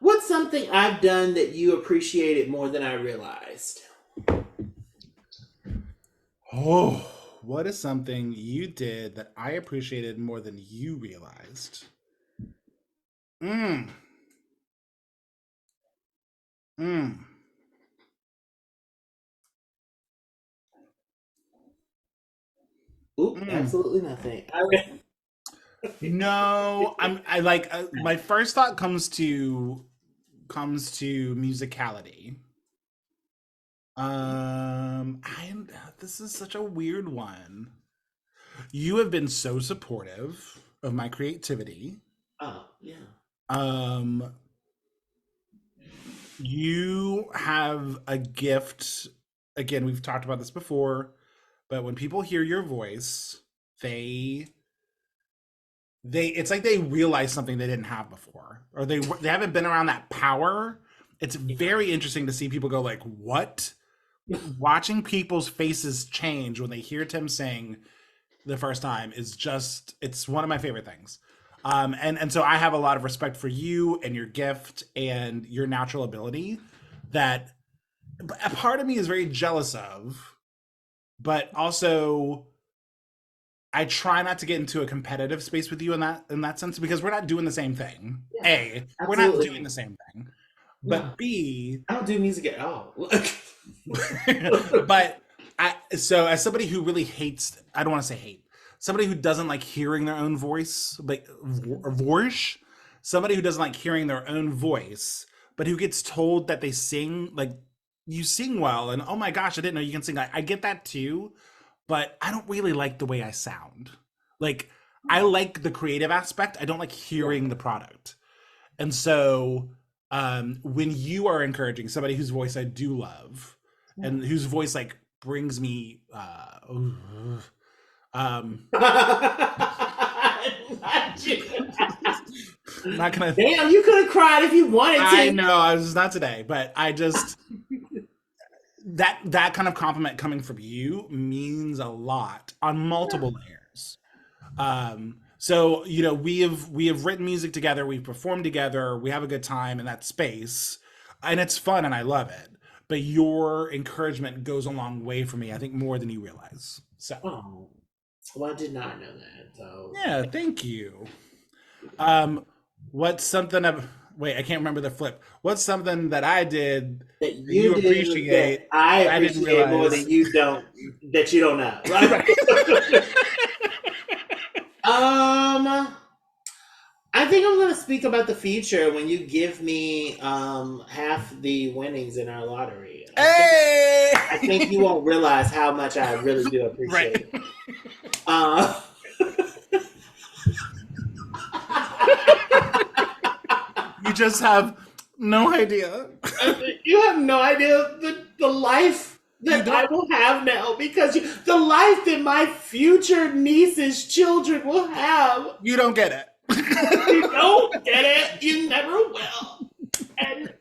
[SPEAKER 2] What's something I've done that you appreciated more than I realized?
[SPEAKER 1] Oh, what is something you did that I appreciated more than you realized? Mm. Mm.
[SPEAKER 2] Oop,
[SPEAKER 1] Mm.
[SPEAKER 2] absolutely nothing.
[SPEAKER 1] No, I like my first thought comes to musicality. I this is such a weird one. You have been so supportive of my creativity.
[SPEAKER 2] Oh, yeah.
[SPEAKER 1] Um, you have a gift. Again, we've talked about this before, but when people hear your voice, they it's like they realize something they didn't have before, or they haven't been around that power. It's very interesting to see people go like, "What?" Watching people's faces change when they hear Tim sing the first time is just it's one of my favorite things. And so I have a lot of respect for you and your gift and your natural ability that a part of me is very jealous of, but also I try not to get into a competitive space with you in that sense because we're not doing the same thing.
[SPEAKER 2] Yeah,
[SPEAKER 1] A, we're not
[SPEAKER 2] absolutely.
[SPEAKER 1] doing the same thing.
[SPEAKER 2] No,
[SPEAKER 1] But B,
[SPEAKER 2] I don't do music at all.
[SPEAKER 1] but so as somebody who really hates, I don't want to say hate, somebody who doesn't like hearing their own voice, like voice, somebody who doesn't like hearing their own voice, but who gets told that they sing like you sing well, and oh my gosh, I didn't know you can sing. I get that too, but I don't really like the way I sound. Like I like the creative aspect. I don't like
[SPEAKER 2] Yeah,
[SPEAKER 1] hearing the product. And so when you are encouraging somebody whose voice I do love
[SPEAKER 2] yeah.
[SPEAKER 1] and whose voice like brings me um
[SPEAKER 2] Not you.
[SPEAKER 1] not gonna
[SPEAKER 2] Damn, you could have cried if you wanted
[SPEAKER 1] I
[SPEAKER 2] to.
[SPEAKER 1] know I was not today, but I just that kind of compliment coming from you means a lot on multiple layers. So we have written music together, we've performed together, we have a good time in that space, and it's fun and I love it. But your encouragement goes a long way for me, I think more than you realize. So
[SPEAKER 2] Oh, well, I did not know that. So
[SPEAKER 1] yeah, thank you. Um, what's something of wait, I can't remember the flip. What's something that I did
[SPEAKER 2] that
[SPEAKER 1] that you
[SPEAKER 2] you did that
[SPEAKER 1] appreciate
[SPEAKER 2] I
[SPEAKER 1] that I didn't
[SPEAKER 2] appreciate more
[SPEAKER 1] realize?
[SPEAKER 2] than you don't, that you don't know.
[SPEAKER 1] Right.
[SPEAKER 2] Um, I think I'm going to speak about the future when you give me half the winnings in our lottery. I think
[SPEAKER 1] Hey!
[SPEAKER 2] you won't realize how much I really do
[SPEAKER 1] Right.
[SPEAKER 2] appreciate it. Uh,
[SPEAKER 1] You just have no idea.
[SPEAKER 2] you have no idea the life
[SPEAKER 1] You
[SPEAKER 2] that I
[SPEAKER 1] don't.
[SPEAKER 2] will have now because the life that my future niece's children will have.
[SPEAKER 1] You don't get
[SPEAKER 2] You
[SPEAKER 1] it.
[SPEAKER 2] don't get it. You never will. And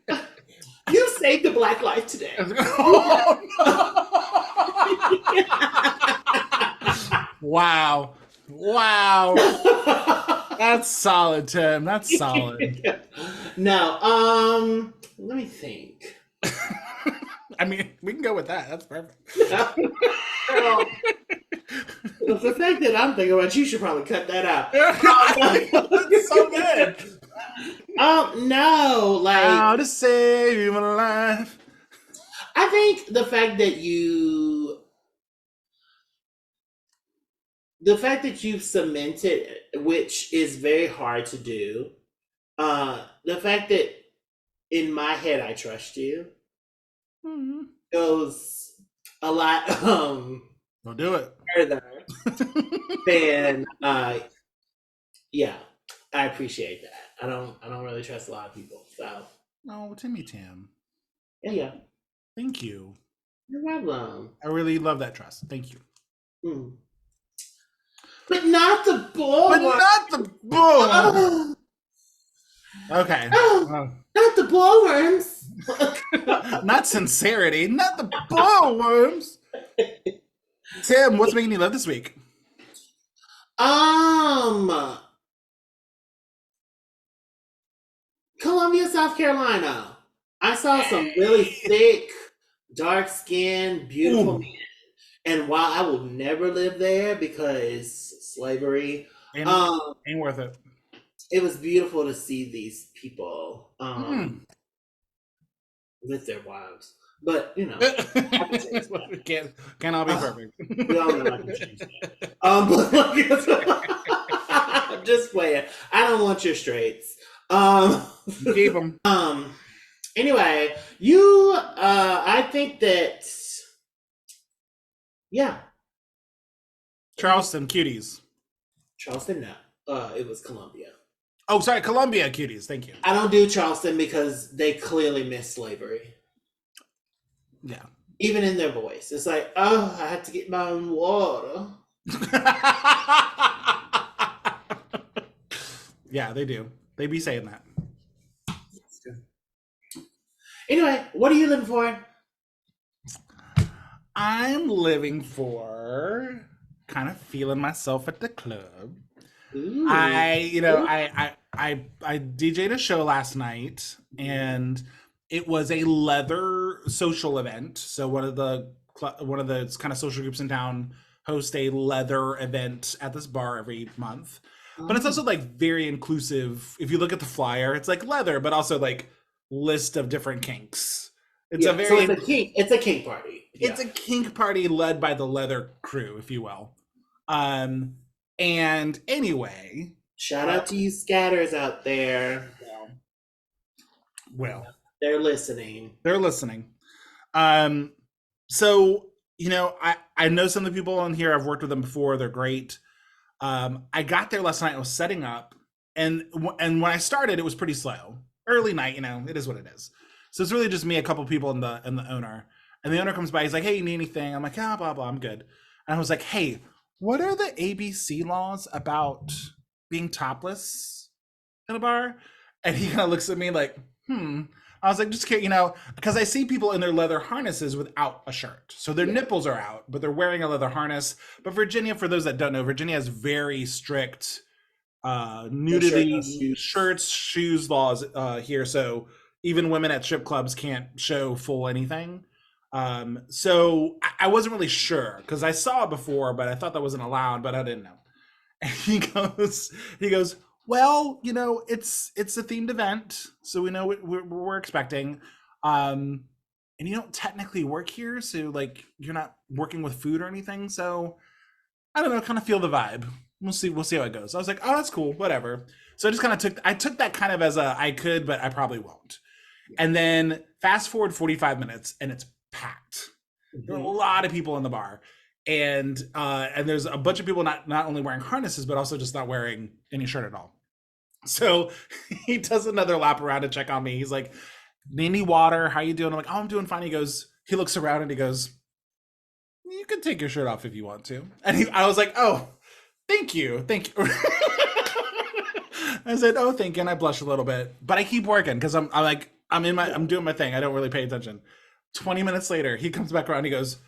[SPEAKER 2] you saved a black life today.
[SPEAKER 1] Oh, no. Wow. Wow. That's solid, Tim. That's solid.
[SPEAKER 2] No, let me think.
[SPEAKER 1] I mean, we can go with that. That's perfect.
[SPEAKER 2] Girl, the fact that I'm thinking about you should probably cut that out.
[SPEAKER 1] That's so good.
[SPEAKER 2] No, like
[SPEAKER 1] How to save a life.
[SPEAKER 2] I think the fact that you've cemented, which is very hard to do, the fact that in my head I trust you
[SPEAKER 1] Mhm.
[SPEAKER 2] goes a lot
[SPEAKER 1] Don't do it.
[SPEAKER 2] further than yeah, I appreciate that. I don't really trust a lot of people. So
[SPEAKER 1] Oh, Timmy Tam.
[SPEAKER 2] yeah, yeah.
[SPEAKER 1] Thank you.
[SPEAKER 2] You're welcome.
[SPEAKER 1] I really love that trust. Thank you.
[SPEAKER 2] Mm. But not the bull
[SPEAKER 1] But
[SPEAKER 2] one.
[SPEAKER 1] not the bull.
[SPEAKER 2] Oh,
[SPEAKER 1] Okay.
[SPEAKER 2] oh,
[SPEAKER 1] Well,
[SPEAKER 2] not the bullworms.
[SPEAKER 1] not sincerity. Not the bullworms. Tim, what's making you love this week?
[SPEAKER 2] um, Columbia, South Carolina. I saw some really thick, dark skinned, beautiful men.
[SPEAKER 1] Ooh,
[SPEAKER 2] And while I will never live there because slavery,
[SPEAKER 1] ain't,
[SPEAKER 2] um,
[SPEAKER 1] ain't worth it.
[SPEAKER 2] it was beautiful to see these people
[SPEAKER 1] Mm.
[SPEAKER 2] with their wives. But you know, I can change that.
[SPEAKER 1] Can't all be perfect.
[SPEAKER 2] We all know I can change that. But I'm just playing. I don't want your straights. Um,
[SPEAKER 1] Keep them.
[SPEAKER 2] anyway, I think that, yeah,
[SPEAKER 1] Charleston cuties.
[SPEAKER 2] Charleston, no. It was Columbia.
[SPEAKER 1] Oh, sorry, Columbia cuties. Thank you.
[SPEAKER 2] I don't do Charleston because they clearly miss slavery.
[SPEAKER 1] Yeah.
[SPEAKER 2] Even in their voice. It's like, oh, I have to get my own water.
[SPEAKER 1] Yeah, they do. They be saying that.
[SPEAKER 2] Anyway, what are you living for?
[SPEAKER 1] I'm living for kind of feeling myself at the club.
[SPEAKER 2] Ooh.
[SPEAKER 1] I DJ'd a show last night, and it was a leather social event. So one of the kind of social groups in town host a leather event at this bar every month. But it's
[SPEAKER 2] Oh.
[SPEAKER 1] also like very inclusive. If you look at the flyer, it's like leather, but also like list of different kinks. It's a
[SPEAKER 2] Yeah, so
[SPEAKER 1] very
[SPEAKER 2] it's a kink party.
[SPEAKER 1] it's
[SPEAKER 2] Yeah.
[SPEAKER 1] a kink party led by the leather crew, if you will. Um, and anyway,
[SPEAKER 2] Shout
[SPEAKER 1] uh,
[SPEAKER 2] out to you scatters out there.
[SPEAKER 1] well, well,
[SPEAKER 2] They're listening.
[SPEAKER 1] they're listening. Um, so I know some of the people on here. I've worked with them before. They're great. I got there last night. I was setting up, and when I started, it was pretty slow. Early night, it is what it is. So it's really just me, a couple people, and the owner. And the owner comes by. He's like, "Hey, you need anything?" I'm like, "Ah, blah blah, I'm good." And I was like, "Hey, what are the ABC laws about being topless in a bar?" And he kind of looks at me like, "Hmm." I was like, "Just kidding, because I see people in their leather harnesses without a shirt, so their
[SPEAKER 2] Yeah.
[SPEAKER 1] nipples are out, but they're wearing a leather harness." But Virginia, for those that don't know, Virginia has very strict
[SPEAKER 2] No shirt, no
[SPEAKER 1] nudity
[SPEAKER 2] shoes.
[SPEAKER 1] shirts, shoes laws here. So even women at strip clubs can't show full anything. So I wasn't really sure because I saw it before, but I thought that wasn't allowed, but I didn't know. And he goes, well, it's a themed event, so we know what we're expecting. Um, and you don't technically work here, so like you're not working with food or anything. So I don't know, kind of feel the vibe. We'll see how it goes. I was like, oh, that's cool, whatever. So I just kind of took that kind of as a I could, but I probably won't. And then fast forward 45 minutes and it's packed. There are a lot of people in the bar. And there's a bunch of people not only wearing harnesses, but also just not wearing any shirt at all. So he does another lap around to check on me. He's like, need any water? How you doing? I'm like, oh, I'm doing fine. He looks around and he goes, you can take your shirt off if you want to. And I was like, oh, thank you. I said, oh, thank you. And I blushed a little bit, but I keep working because I'm doing my thing. I don't really pay attention. 20 minutes later, he comes back around. He goes,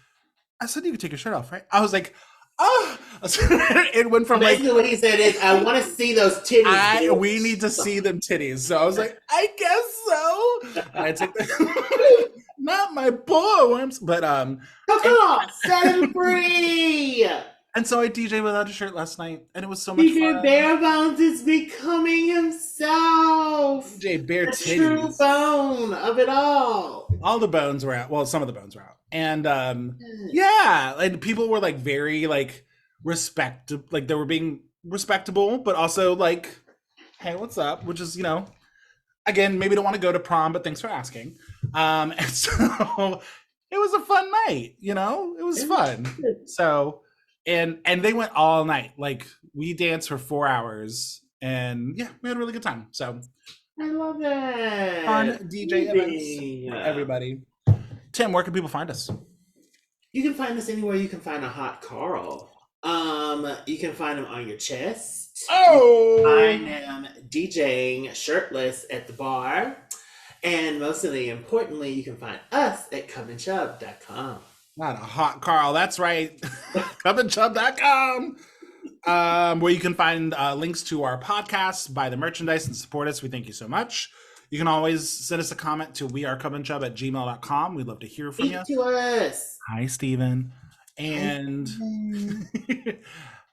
[SPEAKER 1] I said you could take your shirt off, right? I was like, oh. It went from
[SPEAKER 2] basically what he said is, I want to see those titties.
[SPEAKER 1] We need to see them titties. So I was like, I guess so. And I took not my poor worms, but
[SPEAKER 2] come on, set him free.
[SPEAKER 1] And so I DJed without a shirt last night, and it was so much
[SPEAKER 2] DJ
[SPEAKER 1] fun.
[SPEAKER 2] Barebones is becoming himself.
[SPEAKER 1] DJ Bare Titties.
[SPEAKER 2] The true bone of it all.
[SPEAKER 1] All the bones were out. Well, some of the bones were out. And yeah, and people were like very like like they were being respectable, but also like, hey, what's up? Which is, again, maybe don't want to go to prom, but thanks for asking. And so it was a fun night, it was fun. So and they went all night. Like we danced for 4 hours and yeah, we had a really good time. So
[SPEAKER 2] I love it.
[SPEAKER 1] Fun DJ events for everybody. Tim, where can people find us?
[SPEAKER 2] You can find us anywhere you can find a hot Carl. You can find him on your chest.
[SPEAKER 1] Oh!
[SPEAKER 2] I am DJing shirtless at the bar. And mostly importantly, you can find us at comeandchub.com.
[SPEAKER 1] Not a hot Carl, that's right. comeandchub.com. Where you can find links to our podcasts, buy the merchandise, and support us. We thank you so much. You can always send us a comment to wearecomeandchub@gmail.com. We'd love to hear from you.
[SPEAKER 2] Speak to us.
[SPEAKER 1] Hi, Steven. And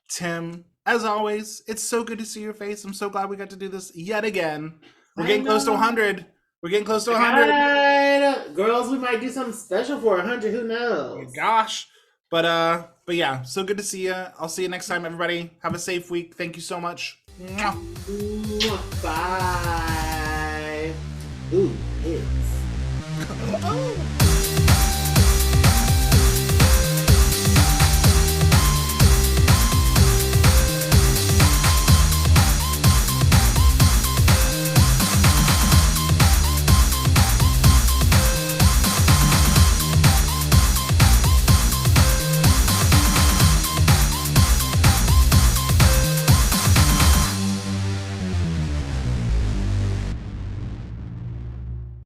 [SPEAKER 1] Tim, as always, it's so good to see your face. I'm so glad we got to do this yet again. We're getting close to 100. We're getting close to 100.
[SPEAKER 2] God. Girls, we might do something special for 100. Who knows?
[SPEAKER 1] Oh gosh. But yeah, so good to see you. I'll see you next time, everybody. Have a safe week. Thank you so much.
[SPEAKER 2] Bye. Ooh, pigs.
[SPEAKER 1] Oh.